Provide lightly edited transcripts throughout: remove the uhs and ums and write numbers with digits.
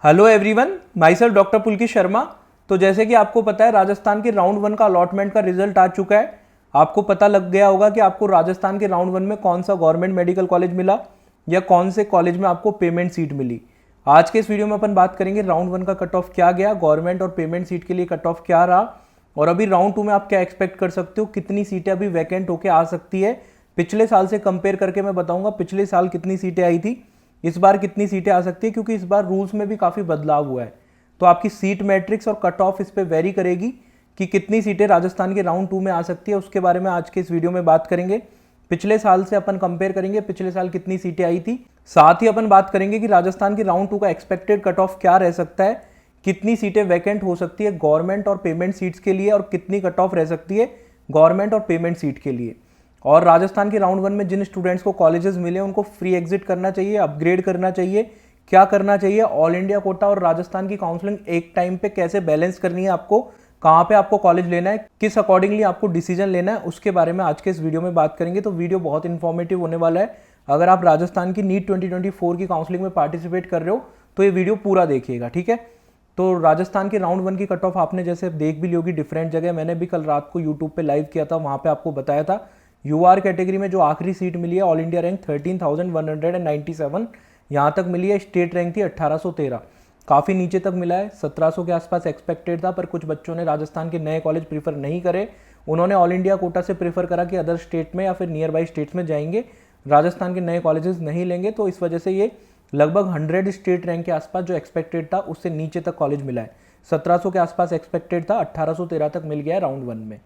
Hello everyone, myself doctor Pulkit Sharma. तो जैसे कि आपको पता है, राजस्थान के राउंड वन का अलॉटमेंट का रिजल्ट आ चुका है। आपको पता लग गया होगा कि आपको राजस्थान के राउंड वन में कौन सा गवर्नमेंट मेडिकल कॉलेज मिला या कौन से कॉलेज में आपको पेमेंट सीट मिली। आज के इस वीडियो में अपन बात करेंगे राउंड वन का कट ऑफ क्या गया, गवर्नमेंट और पेमेंट सीट के लिए कट ऑफ क्या रहा, और अभी राउंड टू में आप क्या एक्सपेक्ट कर सकते हो, कितनी सीटें अभी वैकेंट होके आ सकती है। पिछले साल से कंपेयर करके मैं बताऊंगा पिछले साल कितनी सीटें आई थी, इस बार कितनी सीटें आ सकती है, क्योंकि इस बार रूल्स में भी काफ़ी बदलाव हुआ है। तो आपकी सीट मैट्रिक्स और कट ऑफ इस पे वेरी करेगी कि कितनी सीटें राजस्थान के राउंड टू में आ सकती है। उसके बारे में आज के इस वीडियो में बात करेंगे। पिछले साल से अपन कंपेयर करेंगे पिछले साल कितनी सीटें आई थी, साथ ही अपन बात करेंगे कि राजस्थान के राउंड टू का एक्सपेक्टेड कट ऑफ क्या रह सकता है, कितनी सीटें वैकेंट हो सकती है गवर्नमेंट और पेमेंट सीट्स के लिए, और कितनी कट ऑफ रह सकती है गवर्नमेंट और पेमेंट सीट के लिए। और राजस्थान के राउंड वन में जिन स्टूडेंट्स को कॉलेजेस मिले उनको फ्री एग्जिट करना चाहिए, अपग्रेड करना चाहिए, क्या करना चाहिए, ऑल इंडिया कोटा और राजस्थान की काउंसलिंग एक टाइम पे कैसे बैलेंस करनी है, आपको कहाँ पे आपको कॉलेज लेना है, किस अकॉर्डिंगली आपको डिसीजन लेना है, उसके बारे में आज के इस वीडियो में बात करेंगे। तो वीडियो बहुत इन्फॉर्मेटिव होने वाला है। अगर आप राजस्थान की नीट 2024 की काउंसलिंग में पार्टिसिपेट कर रहे हो तो ये वीडियो पूरा देखिएगा, ठीक है। तो राजस्थान के राउंड वन की कट ऑफ आपने जैसे देख भी ली होगी डिफरेंट जगह, मैंने भी कल रात को यूट्यूब पे लाइव किया था, वहाँ पे आपको बताया था। यूआर कैटेगरी में जो आखिरी सीट मिली है ऑल इंडिया रैंक 13,197, यहाँ तक मिली है। स्टेट रैंक थी 1813, काफ़ी नीचे तक मिला है। 1700 के आसपास एक्सपेक्टेड था, पर कुछ बच्चों ने राजस्थान के नए कॉलेज प्रीफर नहीं करे, उन्होंने ऑल इंडिया कोटा से प्रीफर करा कि अदर स्टेट में या फिर नियर बाई स्टेट्स में जाएंगे, राजस्थान के नए कॉलेजेस नहीं लेंगे। तो इस वजह से ये लगभग 100 स्टेट रैंक के आसपास जो एक्सपेक्टेड था उससे नीचे तक कॉलेज मिला है। 1700 के आसपास एक्सपेक्टेड था, 1813 तक मिल गया है राउंड वन में।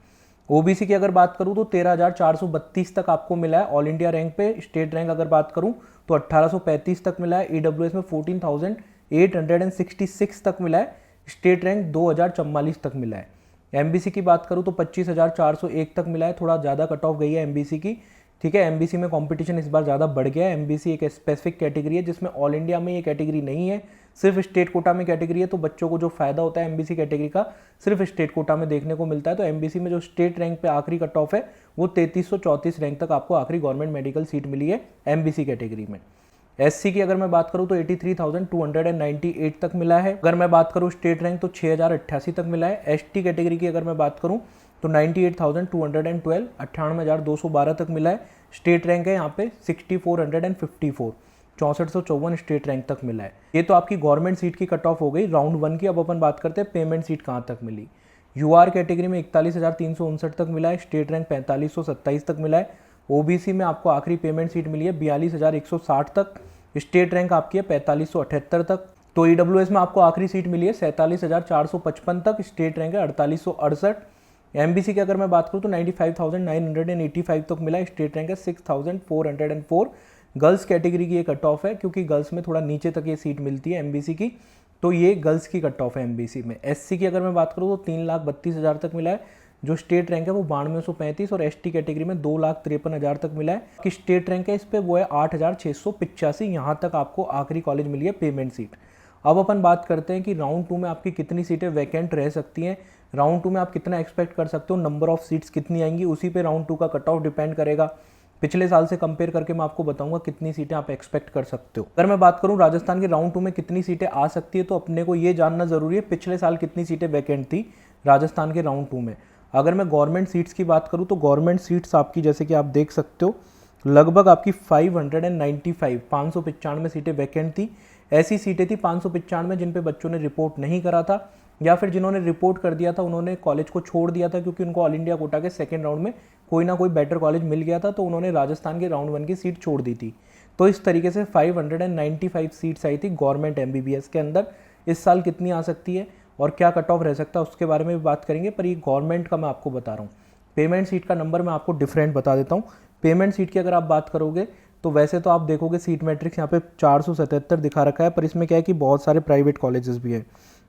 ओबीसी की अगर बात करूं तो 13,432 तक आपको मिला है ऑल इंडिया रैंक पे। स्टेट रैंक अगर बात करूं तो 1835 तक मिला है। ईडब्ल्यूएस में 14,866 तक मिला है। स्टेट रैंक 2,044 तक मिला है। एमबीसी की बात करूं तो 25,401 तक मिला है, थोड़ा ज़्यादा कट ऑफ गई है एमबीसी की, ठीक है। एमबीसी में कंपटीशन इस बार ज़्यादा बढ़ गया है। एमबीसी एक स्पेसिफिक कैटेगरी है जिसमें ऑल इंडिया में ये कैटेगरी नहीं है, सिर्फ स्टेट कोटा में कैटेगरी है। तो बच्चों को जो फायदा होता है एमबीसी कैटेगरी का सिर्फ स्टेट कोटा में देखने को मिलता है। तो एमबीसी में जो स्टेट रैंक पे आखिरी कट ऑफ है वो 3334 रैंक तक आपको आखिरी गवर्नमेंट मेडिकल सीट मिली है एमबीसी कैटेगरी में। एससी की अगर मैं बात करूं तो 83,298 तक मिला है। अगर मैं बात करूं स्टेट रैंक तो 6,088 तक मिला है। एसटी कैटेगरी की अगर मैं बात करूं तो 98,212 98,212 तक मिला है। स्टेट रैंक है यहाँ पे 6,454 6454 स्टेट रैंक तक मिला है। ये तो आपकी गवर्नमेंट सीट की कट ऑफ हो गई राउंड वन की। अब अपन बात करते हैं पेमेंट सीट कहाँ तक मिली। यूआर कैटेगरी में 41,359 तक मिला है। स्टेट रैंक 4527 तक मिला है। ओबीसी में आपको आखिरी पेमेंट सीट मिली है 42,160 तक। स्टेट रैंक आपकी है 4578 तक। तो ईडब्ल्यूएस में आपको आखिरी सीट मिली है 47,455 तक। स्टेट रैंक है 4868। एमबीसी की अगर मैं बात करूँ तो 95,985 तक मिला है। स्टेट रैंक है 6,404। गर्ल्स कैटेगरी की ये कट ऑफ है, क्योंकि गर्ल्स में थोड़ा नीचे तक ये सीट मिलती है एमबीसी की, तो ये गर्ल्स की कट ऑफ है एमबीसी में। एससी की अगर मैं बात करूँ तो 3,32,000 तक मिला है। जो स्टेट रैंक है वो 9235, और एसटी कैटेगरी में 2,53,000 तक मिला है। कि स्टेट रैंक है इस पे वो है 8,685, यहाँ तक आपको आखिरी कॉलेज मिली है पेमेंट सीट। अब अपन बात करते हैं कि राउंड टू में आपकी कितनी सीटें वैकेंट रह सकती हैं, राउंड टू में आप कितना एक्सपेक्ट कर सकते हो, नंबर ऑफ सीट्स कितनी आएंगी, उसी पे राउंड टू का कट ऑफ डिपेंड करेगा। पिछले साल से कंपेयर करके मैं आपको बताऊंगा कितनी सीटें आप एक्सपेक्ट कर सकते हो। अगर मैं बात करूं राजस्थान के राउंड टू में कितनी सीटें आ सकती है, तो अपने को ये जानना जरूरी है पिछले साल कितनी सीटें वैकेंट थी राजस्थान के राउंड टू में। अगर मैं गवर्नमेंट सीट्स की बात करूं तो गवर्नमेंट सीट्स आपकी जैसे कि आप देख सकते हो लगभग आपकी 595 सीटें वैकेंट थी। ऐसी सीटें थी 595 जिन पे बच्चों ने रिपोर्ट नहीं करा था, या फिर जिन्होंने रिपोर्ट कर दिया था उन्होंने कॉलेज को छोड़ दिया था, क्योंकि उनको ऑल इंडिया कोटा के सेकंड राउंड में कोई ना कोई बेटर कॉलेज मिल गया था, तो उन्होंने राजस्थान के राउंड वन की सीट छोड़ दी थी। तो इस तरीके से 595 सीट्स आई थी गवर्नमेंट एमबीबीएस के अंदर। इस साल कितनी आ सकती है और क्या कट ऑफ रह सकता है उसके बारे में भी बात करेंगे, पर ये गवर्नमेंट का मैं आपको बता रहा हूँ। पेमेंट सीट का नंबर मैं आपको डिफरेंट बता देता हूँ। पेमेंट सीट की अगर आप बात करोगे तो वैसे तो आप देखोगे सीट मैट्रिक्स यहाँ पे 477 दिखा रखा है, पर इसमें क्या है कि बहुत सारे प्राइवेट कॉलेजेस भी है,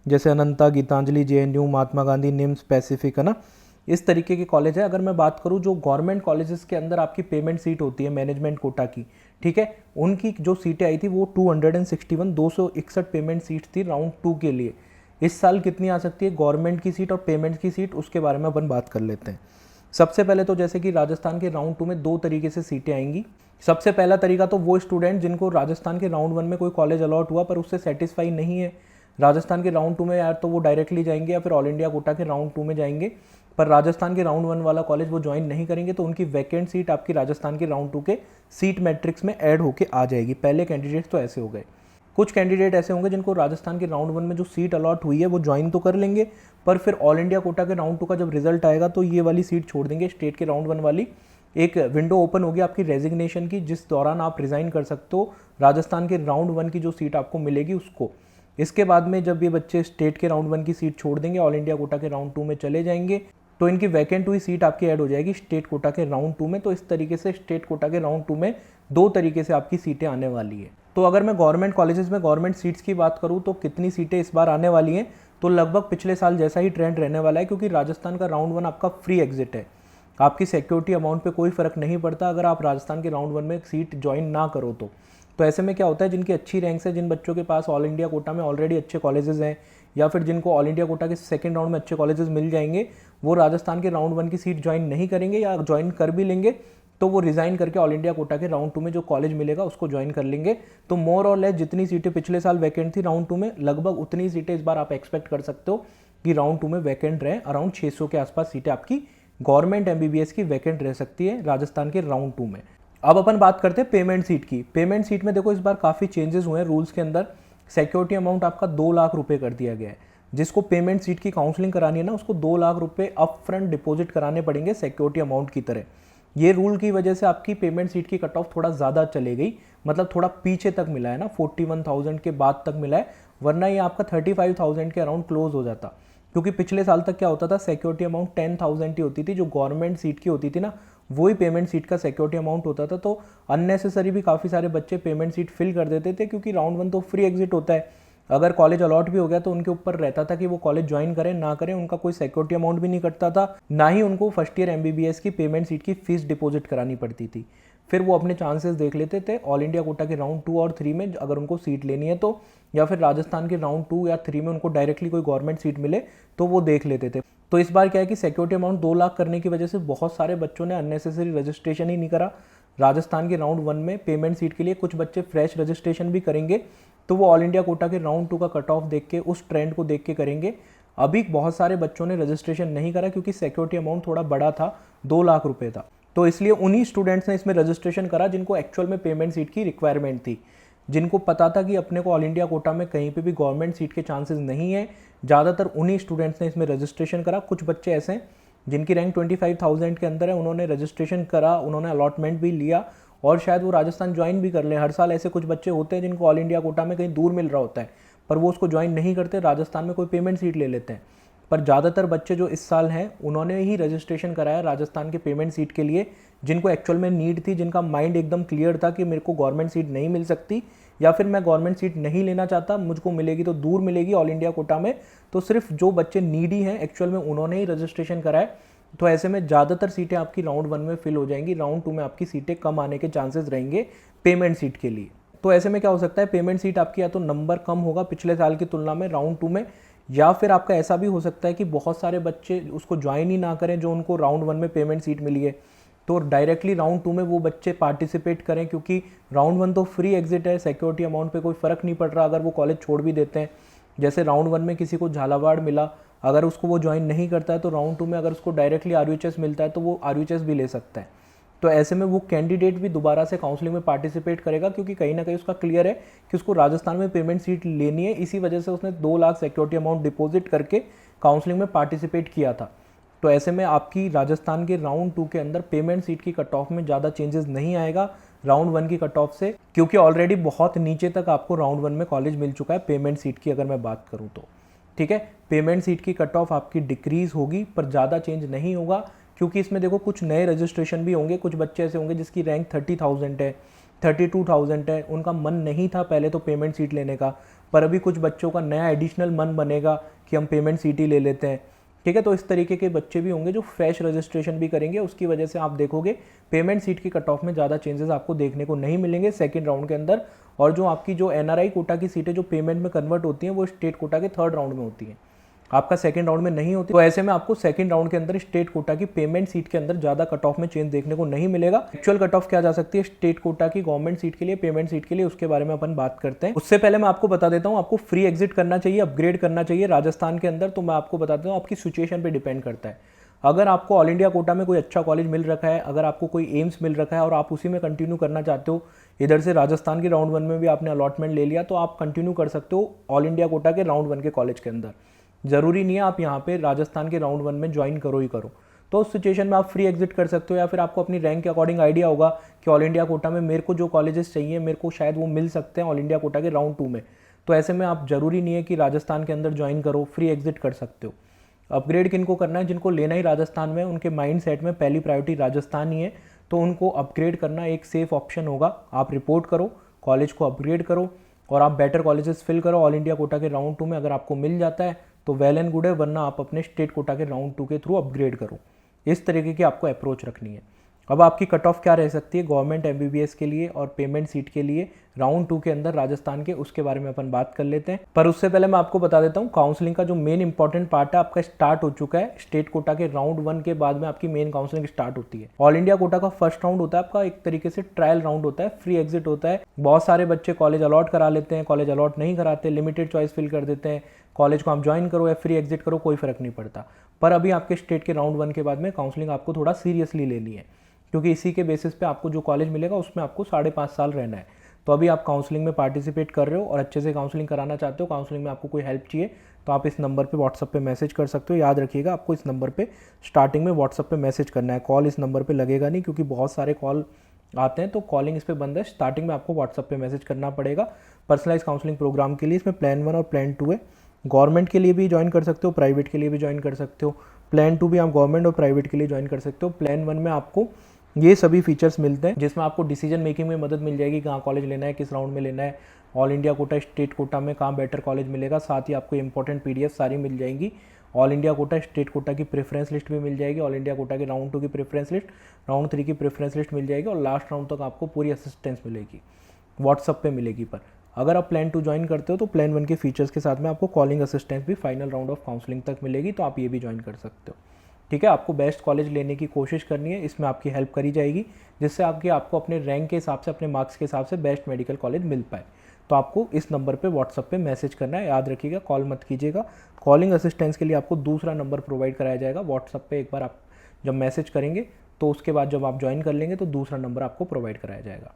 जैसे अनंता, गीतांजलि, जेएनयू, महात्मा गांधी, निम्स, पैसिफिक, है ना, इस तरीके के कॉलेज है। अगर मैं बात करूँ जो गवर्नमेंट कॉलेजेस के अंदर आपकी पेमेंट सीट होती है मैनेजमेंट कोटा की, ठीक है, उनकी जो सीटें आई थी वो 261 पेमेंट सीट्स थी राउंड टू के लिए। इस साल कितनी आ सकती है गवर्नमेंट की सीट और पेमेंट की सीट, उसके बारे में अपन बात कर लेते हैं। सबसे पहले तो जैसे कि राजस्थान के राउंड टू में दो तरीके से सीटें आएंगी। सबसे पहला तरीका तो वो स्टूडेंट जिनको राजस्थान के राउंड वन में कोई कॉलेज अलॉट हुआ पर उससे सेटिस्फाई नहीं है, राजस्थान के राउंड 2 में यार तो वो डायरेक्टली जाएंगे या फिर ऑल इंडिया कोटा के राउंड 2 में जाएंगे, पर राजस्थान के राउंड 1 वाला कॉलेज वो ज्वाइन नहीं करेंगे, तो उनकी वैकेंट सीट आपकी राजस्थान के राउंड 2 के सीट मैट्रिक्स में ऐड होके आ जाएगी। पहले कैंडिडेट्स तो ऐसे हो गए। कुछ कैंडिडेट ऐसे होंगे जिनको राजस्थान के राउंड 1 में जो सीट अलॉट हुई है वो ज्वाइन तो कर लेंगे, पर फिर ऑल इंडिया कोटा के राउंड 2 का जब रिजल्ट आएगा तो ये वाली सीट छोड़ देंगे। स्टेट के राउंड 1 वाली एक विंडो ओपन होगी आपकी रेजिग्नेशन की, जिस दौरान आप रिजाइन कर सकते हो राजस्थान के राउंड 1 की जो सीट आपको मिलेगी उसको। इसके बाद में जब ये बच्चे स्टेट के राउंड 1 की सीट छोड़ देंगे, ऑल इंडिया कोटा के राउंड 2 में चले जाएंगे, तो इनकी वैकेंट हुई सीट आपकी ऐड हो जाएगी स्टेट कोटा के राउंड 2 में। तो इस तरीके से स्टेट कोटा के राउंड 2 में 2 तरीके से आपकी सीटें आने वाली है। तो अगर मैं गवर्नमेंट कॉलेजेस में गवर्नमेंट सीट्स की बात करूं तो कितनी सीटें इस बार आने वाली हैं, तो लगभग पिछले साल जैसा ही ट्रेंड रहने वाला है, क्योंकि राजस्थान का राउंड 1 आपका फ्री एग्जिट है। आपकी सिक्योरिटी अमाउंट पे कोई फर्क नहीं पड़ता अगर आप राजस्थान के राउंड 1 में सीट ज्वाइन ना करो तो ऐसे में क्या होता है, जिनकी अच्छी रैंक्स है, जिन बच्चों के पास ऑल इंडिया कोटा में ऑलरेडी अच्छे कॉलेजेस हैं, या फिर जिनको ऑल इंडिया कोटा के सेकंड राउंड में अच्छे कॉलेजेस मिल जाएंगे, वो राजस्थान के राउंड 1 की सीट ज्वाइन नहीं करेंगे, या ज्वाइन कर भी लेंगे तो वो रिजाइन करके ऑल इंडिया कोटा के राउंड 2 में जो कॉलेज मिलेगा उसको ज्वाइन कर लेंगे। तो मोर और लेस जितनी सीटें पिछले साल वैकेंट थी राउंड 2 में, लगभग उतनी सीटें इस बार आप एक्सपेक्ट कर सकते हो कि राउंड 2 में वैकेंट रहे। अराउंड 600 के आसपास सीटें आपकी गवर्नमेंट MBBS की वैकेंट रह सकती है राजस्थान के राउंड 2 में। अब अपन बात करते हैं पेमेंट सीट की। पेमेंट सीट में देखो इस बार काफ़ी चेंजेस हुए हैं रूल्स के अंदर। सिक्योरिटी अमाउंट आपका 2 लाख रुपए कर दिया गया है। जिसको पेमेंट सीट की काउंसलिंग करानी है ना, उसको 2 लाख रुपए अप फ्रंट डिपॉजिट कराने पड़ेंगे सिक्योरिटी अमाउंट की तरह। ये रूल की वजह से आपकी पेमेंट सीट की कट ऑफ थोड़ा ज़्यादा चले गई, मतलब थोड़ा पीछे तक मिला है ना, 41,000 के बाद तक मिला है, वरना ये आपका 35,000 के अराउंड क्लोज हो जाता। क्योंकि पिछले साल तक क्या होता था, सिक्योरिटी अमाउंट 10,000 ही होती थी, जो गवर्नमेंट सीट की होती थी ना, वही पेमेंट सीट का सिक्योरिटी अमाउंट होता था। तो अननेसेसरी भी काफ़ी सारे बच्चे पेमेंट सीट फिल कर देते थे, क्योंकि राउंड 1 तो फ्री एग्जिट होता है। अगर कॉलेज अलॉट भी हो गया तो उनके ऊपर रहता था कि वो कॉलेज ज्वाइन करें ना करें, उनका कोई सिक्योरिटी अमाउंट भी नहीं कटता था, ना ही उनको फर्स्ट ईयर MBBS की पेमेंट सीट की फीस डिपॉजिट करानी पड़ती थी। फिर वो अपने चांसेस देख लेते थे ऑल इंडिया कोटा के राउंड 2 और 3 में अगर उनको सीट लेनी है तो, या फिर राजस्थान के राउंड 2 या 3 में उनको डायरेक्टली कोई गवर्नमेंट सीट मिले तो वो देख लेते थे। तो इस बार क्या है कि सिक्योरिटी अमाउंट 2 लाख करने की वजह से बहुत सारे बच्चों ने अननेसेसरी रजिस्ट्रेशन ही नहीं करा राजस्थान के राउंड 1 में पेमेंट सीट के लिए। कुछ बच्चे फ्रेश रजिस्ट्रेशन भी करेंगे, तो वो ऑल इंडिया कोटा के राउंड 2 का कट ऑफ देख के, उस ट्रेंड को देख के करेंगे। अभी बहुत सारे बच्चों ने रजिस्ट्रेशन नहीं करा क्योंकि सिक्योरिटी अमाउंट थोड़ा बड़ा था, 2 लाख रुपए था, तो इसलिए उन्हीं स्टूडेंट्स ने इसमें रजिस्ट्रेशन करा जिनको एक्चुअल में पेमेंट सीट की रिक्वायरमेंट थी, जिनको पता था कि अपने को ऑल इंडिया कोटा में कहीं पे भी गवर्नमेंट सीट के चांसेस नहीं है। ज़्यादातर उन्हीं स्टूडेंट्स ने इसमें रजिस्ट्रेशन करा। कुछ बच्चे ऐसे हैं जिनकी रैंक 25,000 के अंदर है, उन्होंने रजिस्ट्रेशन करा, उन्होंने अलॉटमेंट भी लिया और शायद वो राजस्थान ज्वाइन भी कर लें। हर साल ऐसे कुछ बच्चे होते हैं जिनको ऑल इंडिया कोटा में कहीं दूर मिल रहा होता है, पर वो उसको ज्वाइन नहीं करते, राजस्थान में कोई पेमेंट सीट ले लेते हैं। पर ज़्यादातर बच्चे जो इस साल हैं उन्होंने ही रजिस्ट्रेशन कराया राजस्थान के पेमेंट सीट के लिए, जिनको एक्चुअल में नीड थी, जिनका माइंड एकदम क्लियर था कि मेरे को गवर्नमेंट सीट नहीं मिल सकती, या फिर मैं गवर्नमेंट सीट नहीं लेना चाहता, मुझको मिलेगी तो दूर मिलेगी ऑल इंडिया कोटा में। तो सिर्फ जो बच्चे नीडी हैं एक्चुअल में उन्होंने ही रजिस्ट्रेशन कराया। तो ऐसे में ज़्यादातर सीटें आपकी राउंड 1 में फिल हो जाएंगी, राउंड 2 में आपकी सीटें कम आने के चांसेस रहेंगे पेमेंट सीट के लिए। तो ऐसे में क्या हो सकता है, पेमेंट सीट आपकी या तो नंबर कम होगा पिछले साल की तुलना में राउंड 2 में, या फिर आपका ऐसा भी हो सकता है कि बहुत सारे बच्चे उसको ज्वाइन ही ना करें जो उनको राउंड 1 में पेमेंट सीट मिली है, तो डायरेक्टली राउंड 2 में वो बच्चे पार्टिसिपेट करें, क्योंकि राउंड 1 तो फ्री एग्जिट है, सिक्योरिटी अमाउंट पे कोई फ़र्क नहीं पड़ रहा अगर वो कॉलेज छोड़ भी देते हैं। जैसे राउंड 1 में किसी को झालावाड़ मिला, अगर उसको वो ज्वाइन नहीं करता है तो राउंड 2 में अगर उसको डायरेक्टली RUHS मिलता है तो वो RUHS भी ले सकता है। तो ऐसे में वो कैंडिडेट भी दोबारा से काउंसलिंग में पार्टिसिपेट करेगा, क्योंकि कहीं ना कहीं उसका क्लियर है कि उसको राजस्थान में पेमेंट सीट लेनी है। इसी वजह से उसने 2 लाख सिक्योरिटी अमाउंट डिपॉजिट करके काउंसलिंग में पार्टिसिपेट किया था। तो ऐसे में आपकी राजस्थान के राउंड 2 के अंदर पेमेंट सीट की कट ऑफ में ज़्यादा चेंजेस नहीं आएगा राउंड 1 की कट ऑफ से, क्योंकि ऑलरेडी बहुत नीचे तक आपको राउंड 1 में कॉलेज मिल चुका है पेमेंट सीट की अगर मैं बात करूँ तो। ठीक है, पेमेंट सीट की कट ऑफ आपकी डिक्रीज होगी पर ज़्यादा चेंज नहीं होगा, क्योंकि इसमें देखो कुछ नए रजिस्ट्रेशन भी होंगे। कुछ बच्चे ऐसे होंगे जिसकी रैंक 30,000 है, 32,000 है, उनका मन नहीं था पहले तो पेमेंट सीट लेने का, पर अभी कुछ बच्चों का नया एडिशनल मन बनेगा कि हम पेमेंट सीट ही ले लेते हैं। ठीक है, तो इस तरीके के बच्चे भी होंगे जो फ्रेश रजिस्ट्रेशन भी करेंगे। उसकी वजह से आप देखोगे पेमेंट सीट की कट ऑफ में ज़्यादा चेंजेस आपको देखने को नहीं मिलेंगे सेकंड राउंड के अंदर। और जो आपकी जो NRI कोटा की सीटें जो पेमेंट में कन्वर्ट होती हैं वो स्टेट कोटा के थर्ड राउंड में होती हैं। आपका सेकंड राउंड में नहीं होती, तो ऐसे में आपको सेकंड राउंड के अंदर स्टेट कोटा की पेमेंट सीट के अंदर ज़्यादा कट ऑफ में चेंज देखने को नहीं मिलेगा। एक्चुअल कट ऑफ क्या जा सकती है स्टेट कोटा की गवर्नमेंट सीट के लिए, पेमेंट सीट के लिए, उसके बारे में अपन बात करते हैं। उससे पहले मैं आपको बता देता हूँ, आपको फ्री एग्जिट करना चाहिए, अपग्रेड करना चाहिए राजस्थान के अंदर, तो मैं आपको बता देता हूँ आपकी सिचुएशन पर डिपेंड करता है। अगर आपको ऑल इंडिया कोटा में कोई अच्छा कॉलेज मिल रखा है, अगर आपको कोई एम्स मिल रखा है और आप उसी में कंटिन्यू करना चाहते हो, इधर से राजस्थान के राउंड 1 में भी आपने अलॉटमेंट ले लिया, तो आप कंटिन्यू कर सकते हो ऑल इंडिया कोटा के राउंड 1 के कॉलेज के अंदर। जरूरी नहीं है आप यहाँ पे राजस्थान के राउंड 1 में ज्वाइन करो ही करो। तो उस सिचुएशन में आप फ्री एग्जिट कर सकते हो, या फिर आपको अपनी रैंक के अकॉर्डिंग आइडिया होगा कि ऑल इंडिया कोटा में मेरे को जो कॉलेजेस चाहिए मेरे को शायद वो मिल सकते हैं ऑल इंडिया कोटा के राउंड 2 में। तो ऐसे में आप जरूरी नहीं है कि राजस्थान के अंदर ज्वाइन करो, फ्री एग्जिट कर सकते हो। अपग्रेड किनको करना है, जिनको लेना ही राजस्थान में, उनके माइंड सेट में पहली प्रायोरिटी राजस्थान ही है, तो उनको अपग्रेड करना एक सेफ ऑप्शन होगा। आप रिपोर्ट करो, कॉलेज को अपग्रेड करो और आप बेटर कॉलेजेस फिल करो ऑल इंडिया कोटा के राउंड 2 में। अगर आपको मिल जाता है तो वेल एंड गुड है, वरना आप अपने स्टेट कोटा के राउंड 2 के थ्रू अपग्रेड करो। इस तरीके की आपको अप्रोच रखनी है। अब आपकी कट ऑफ क्या रह सकती है गवर्नमेंट MBBS के लिए और पेमेंट सीट के लिए राउंड 2 के अंदर राजस्थान के, उसके बारे में अपन बात कर लेते हैं। पर उससे पहले मैं आपको बता देता हूँ काउंसलिंग का जो मेन इंपॉर्टेंट पार्ट है आपका स्टार्ट हो चुका है। स्टेट कोटा के राउंड 1 के बाद में आपकी मेन काउंसलिंग स्टार्ट होती है। ऑल इंडिया कोटा का फर्स्ट राउंड होता है आपका एक तरीके से ट्रायल राउंड होता है, फ्री एग्जिट होता है। बहुत सारे बच्चे कॉलेज अलॉट करा लेते हैं, कॉलेज अलॉट नहीं कराते, लिमिटेड चॉइस फिल कर देते हैं, कॉलेज को आप ज्वाइन करो या फ्री एग्जिट करो कोई फर्क नहीं पड़ता। पर अभी आपके स्टेट के राउंड 1 के बाद में काउंसलिंग आपको थोड़ा सीरियसली लेनी है, क्योंकि इसी के बेसिस पे आपको जो कॉलेज मिलेगा उसमें आपको 5.5 साल रहना है। तो अभी आप काउंसलिंग में पार्टिसिपेट कर रहे हो और अच्छे से काउंसलिंग कराना चाहते हो, काउंसलिंग में आपको कोई हेल्प चाहिए तो आप इस नंबर पे व्हाट्सअप पे मैसेज कर सकते हो। याद रखिएगा आपको इस नंबर पे स्टार्टिंग में व्हाट्सअप पे मैसेज करना है, कॉल इस नंबर पे लगेगा नहीं, क्योंकि बहुत सारे कॉल आते हैं तो कॉलिंग इस पर बंद है। स्टार्टिंग में आपको व्हाट्सअप पे मैसेज करना पड़ेगा पर्सनलाइज काउंसलिंग प्रोग्राम के लिए। इसमें प्लान 1 और प्लान 2 है, गवर्नमेंट के लिए भी ज्वाइन कर सकते हो, प्राइवेट के लिए भी ज्वाइन कर सकते हो। प्लान 2 भी आप गवर्नमेंट और प्राइवेट के लिए ज्वाइन कर सकते हो। प्लान 1 में आपको ये सभी फीचर्स मिलते हैं, जिसमें आपको डिसीजन मेकिंग में मदद मिल जाएगी, कहाँ कॉलेज लेना है, किस राउंड में लेना है, all India quota state quota में कहाँ बेटर कॉलेज मिलेगा। साथ ही आपको इंपॉर्टेंट PDF सारी मिल जाएंगी। All India quota state quota की प्रेफरेंस लिस्ट भी मिल जाएगी, ऑल इंडिया कोटा के राउंड 2 की प्रेफरेंस लिस्ट, राउंड 3 की प्रेफरेंस लिस्ट मिल जाएगी, और लास्ट राउंड तक आपको पूरी असिस्टेंस मिलेगी, व्हाट्सअप पे मिलेगी। पर अगर आप प्लान 2 ज्वाइन करते हो तो प्लान 1 के फीचर्स के साथ में आपको कॉलिंग असिस्टेंस भी फाइनल राउंड ऑफ काउंसलिंग तक मिलेगी, तो आप ये भी ज्वाइन कर सकते हो। ठीक है, आपको बेस्ट कॉलेज लेने की कोशिश करनी है, इसमें आपकी हेल्प करी जाएगी, जिससे आपको अपने रैंक के हिसाब से, अपने मार्क्स के हिसाब से बेस्ट मेडिकल कॉलेज मिल पाए। तो आपको इस नंबर पे व्हाट्सअप पे मैसेज करना है। याद रखिएगा कॉल मत कीजिएगा। कॉलिंग असिस्टेंस के लिए आपको दूसरा नंबर प्रोवाइड कराया जाएगा व्हाट्सअप पे। एक बार आप जब मैसेज करेंगे तो उसके बाद जब आप ज्वाइन कर लेंगे तो दूसरा नंबर आपको प्रोवाइड कराया जाएगा।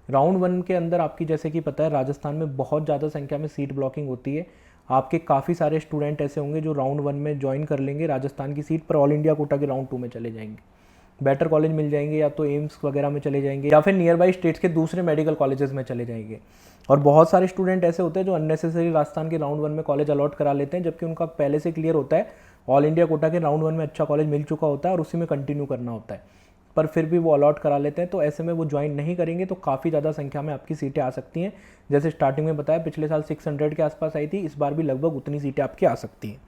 राउंड 1 के अंदर आपकी, जैसे कि पता है, राजस्थान में बहुत ज़्यादा संख्या में सीट ब्लॉकिंग होती है। आपके काफ़ी सारे स्टूडेंट ऐसे होंगे जो राउंड 1 में ज्वाइन कर लेंगे राजस्थान की सीट पर, ऑल इंडिया कोटा के राउंड 2 में चले जाएंगे, बेटर कॉलेज मिल जाएंगे, या तो एम्स वगैरह में चले जाएंगे, या फिर नियर बाई स्टेट्स के दूसरे मेडिकल कॉलेजेस में चले जाएंगे। और बहुत सारे स्टूडेंट ऐसे होते हैं जो अननेसेसरी राजस्थान के राउंड 1 में कॉलेज अलॉट करा लेते हैं, जबकि उनका पहले से क्लियर होता है ऑल इंडिया कोटा के राउंड 1 में अच्छा कॉलेज मिल चुका होता है और उसी में कंटिन्यू करना होता है, पर फिर भी वो अलॉट करा लेते हैं। तो ऐसे में वो ज्वाइन नहीं करेंगे तो काफ़ी ज़्यादा संख्या में आपकी सीटें आ सकती हैं। जैसे स्टार्टिंग में बताया पिछले साल 600 के आसपास आई थी, इस बार भी लगभग उतनी सीटें आपकी आ सकती हैं।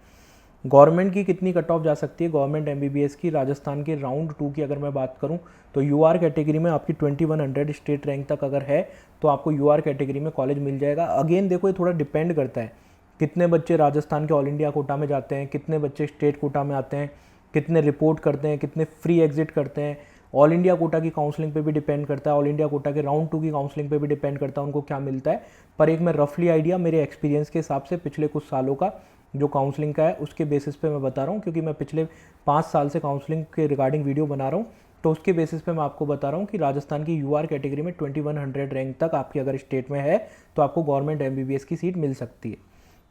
गवर्नमेंट की कितनी कट ऑफ जा सकती है गवर्नमेंट MBBS की राजस्थान के राउंड 2 की अगर मैं बात करूं तो UR कैटेगरी में आपकी 2100 स्टेट रैंक तक अगर है तो आपको UR कैटेगरी में कॉलेज मिल जाएगा। अगेन देखो ये थोड़ा डिपेंड करता है कितने बच्चे राजस्थान के ऑल इंडिया कोटा में जाते हैं, कितने बच्चे स्टेट कोटा में आते हैं, कितने रिपोर्ट करते हैं, कितने फ्री एग्जिट करते हैं। ऑल इंडिया कोटा की काउंसलिंग पे भी डिपेंड करता है, ऑल इंडिया कोटा के राउंड 2 की काउंसलिंग पे भी डिपेंड करता है उनको क्या मिलता है। पर एक मैं रफली आइडिया मेरे एक्सपीरियंस के हिसाब से पिछले कुछ सालों का जो काउंसलिंग का है उसके बेसिस पे मैं बता रहा हूँ, क्योंकि मैं पिछले 5 साल से काउंसलिंग के रिगार्डिंग वीडियो बना रहा हूँ, तो उसके बेसिस पे मैं आपको बता रहा हूँ कि राजस्थान की UR कैटेगरी में 2100 रैंक तक आपकी अगर स्टेट में है तो आपको गवर्नमेंट MBBS की सीट मिल सकती है।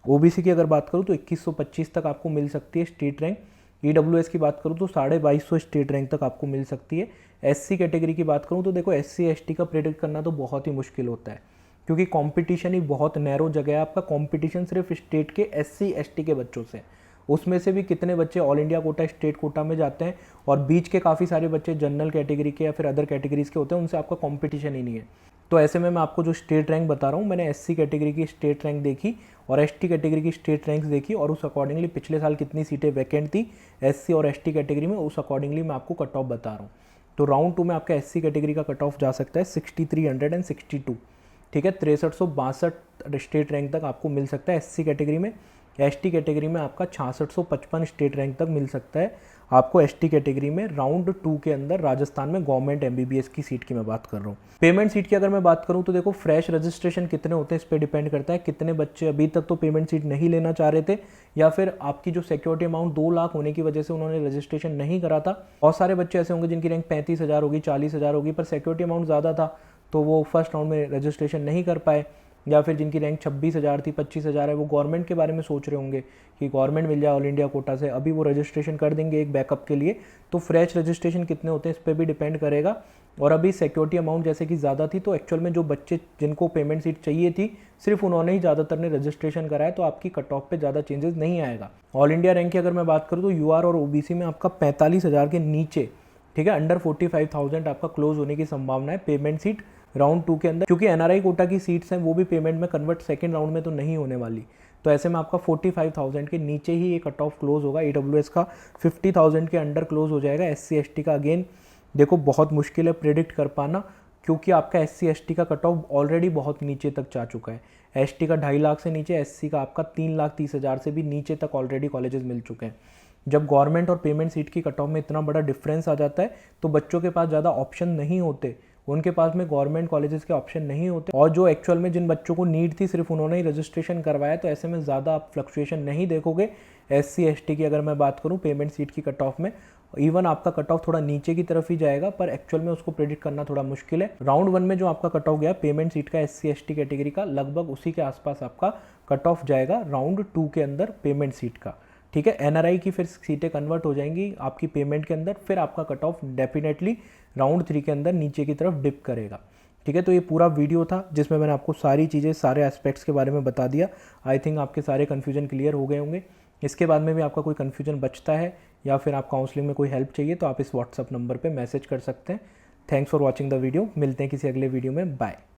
OBC की अगर बात करूँ तो 2125 तक आपको मिल सकती है स्टेट रैंक। EWS की बात करूँ तो 2250 स्टेट रैंक तक आपको मिल सकती है। SC कैटेगरी की बात करूँ तो देखो SC ST का प्रेडिक्ट करना तो बहुत ही मुश्किल होता है, क्योंकि कंपटीशन ही बहुत नैरो जगह है। आपका कंपटीशन सिर्फ स्टेट के SC ST के बच्चों से, उसमें से भी कितने बच्चे all India quota state quota में जाते हैं, और बीच के काफ़ी सारे बच्चे जनरल कैटेगरी के या फिर अदर कैटेगरीज के होते हैं, उनसे आपका कंपटीशन ही नहीं है। तो ऐसे में मैं आपको जो स्टेट रैंक बता रहा हूँ, मैंने SC कैटेगरी की स्टेट रैंक देखी और ST कैटेगरी की स्टेट रैंक्स देखी, और उस अकॉर्डिंगली पिछले साल कितनी सीटें वैकेंट थी SC और ST कैटेगरी में, उस अकॉर्डिंगली मैं आपको कट ऑफ बता रहा हूँ। तो राउंड 2 में आपका SC कैटेगरी का कट ऑफ जा सकता है 6362, ठीक है, 6362 स्टेट रैंक तक आपको मिल सकता है SC कैटेगरी में। एसटी कैटेगरी में आपका 6655 स्टेट रैंक तक मिल सकता है आपको एसटी कैटेगरी में राउंड 2 के अंदर राजस्थान में गवर्नमेंट एमबीबीएस की सीट की मैं बात कर रहा हूँ। पेमेंट सीट की अगर मैं बात करूँ तो देखो फ्रेश रजिस्ट्रेशन कितने होते हैं इस पर डिपेंड करता है, कितने बच्चे अभी तक तो पेमेंट सीट नहीं लेना चाह रहे थे या फिर आपकी जो सिक्योरिटी अमाउंट 2 लाख होने की वजह से उन्होंने रजिस्ट्रेशन नहीं करा था। बहुत सारे बच्चे ऐसे होंगे जिनकी रैंक 35,000 होगी, 40,000 होगी, पर सिक्योरिटी अमाउंट ज़्यादा था तो वो फर्स्ट राउंड में रजिस्ट्रेशन नहीं कर पाए, या फिर जिनकी रैंक 26,000 थी, 25,000 है, वो गवर्नमेंट के बारे में सोच रहे होंगे कि गवर्नमेंट मिल जाए ऑल इंडिया कोटा से, अभी वो रजिस्ट्रेशन कर देंगे एक बैकअप के लिए। तो फ्रेश रजिस्ट्रेशन कितने होते हैं इस पर भी डिपेंड करेगा। और अभी सिक्योरिटी अमाउंट जैसे कि ज़्यादा थी तो एक्चुअल में जो बच्चे जिनको पेमेंट सीट चाहिए थी सिर्फ उन्होंने ही ज़्यादातर ने रजिस्ट्रेशन कराया, तो आपकी कट ऑफ पे ज़्यादा चेंजेस नहीं आएगा। ऑल इंडिया रैंक की अगर मैं बात करूँ तो यूआर और ओबीसी में आपका 45,000 के नीचे, ठीक है, अंडर 45,000 आपका क्लोज होने की संभावना है पेमेंट सीट राउंड 2 के अंदर, क्योंकि एनआरआई कोटा की सीट्स हैं वो भी पेमेंट में कन्वर्ट सेकंड राउंड में तो नहीं होने वाली। तो ऐसे में आपका 45,000 के नीचे ही ये कट ऑफ क्लोज होगा। ईडब्ल्यूएस का 50,000 के अंडर क्लोज हो जाएगा। एससी एसटी का अगेन देखो बहुत मुश्किल है प्रिडिक्ट कर पाना, क्योंकि आपका एससी एसटी का कट ऑफ ऑलरेडी बहुत नीचे तक जा चुका है। एसटी का 2.5 लाख से नीचे, एससी का आपका 3,30,000 से भी नीचे तक ऑलरेडी कॉलेजेस मिल चुके हैं। जब गवर्नमेंट और पेमेंट सीट की कट ऑफ में इतना बड़ा डिफरेंस आ जाता है तो बच्चों के पास ज़्यादा ऑप्शन नहीं होते, उनके पास में गवर्नमेंट कॉलेजेस के ऑप्शन नहीं होते, और जो एक्चुअल में जिन बच्चों को नीड थी सिर्फ उन्होंने ही रजिस्ट्रेशन करवाया, तो ऐसे में ज़्यादा आप फ्लक्चुएशन नहीं देखोगे। एससी एसटी की अगर मैं बात करूँ पेमेंट सीट की कट ऑफ में, इवन आपका कट ऑफ थोड़ा नीचे की तरफ ही जाएगा, पर एक्चुअल में उसको प्रेडिक्ट करना थोड़ा मुश्किल है। राउंड 1 में जो आपका कट ऑफ गया पेमेंट सीट का एससी एसटी कैटेगरी का, लगभग उसी के आसपास आपका कट ऑफ जाएगा राउंड 2 के अंदर पेमेंट सीट का, ठीक है। एनआरआई की फिर सीटें कन्वर्ट हो जाएंगी आपकी पेमेंट के अंदर, फिर आपका कट ऑफ डेफिनेटली राउंड 3 के अंदर नीचे की तरफ डिप करेगा, ठीक है। तो ये पूरा वीडियो था जिसमें मैंने आपको सारी चीज़ें, सारे एस्पेक्ट्स के बारे में बता दिया। आई थिंक आपके सारे कन्फ्यूजन क्लियर हो गए होंगे। इसके बाद में भी आपका कोई कन्फ्यूजन बचता है या फिर आप काउंसलिंग में कोई हेल्प चाहिए तो आप इस व्हाट्सअप नंबर पर मैसेज कर सकते हैं। Thanks for watching the video. मिलते हैं किसी अगले वीडियो में। बाय।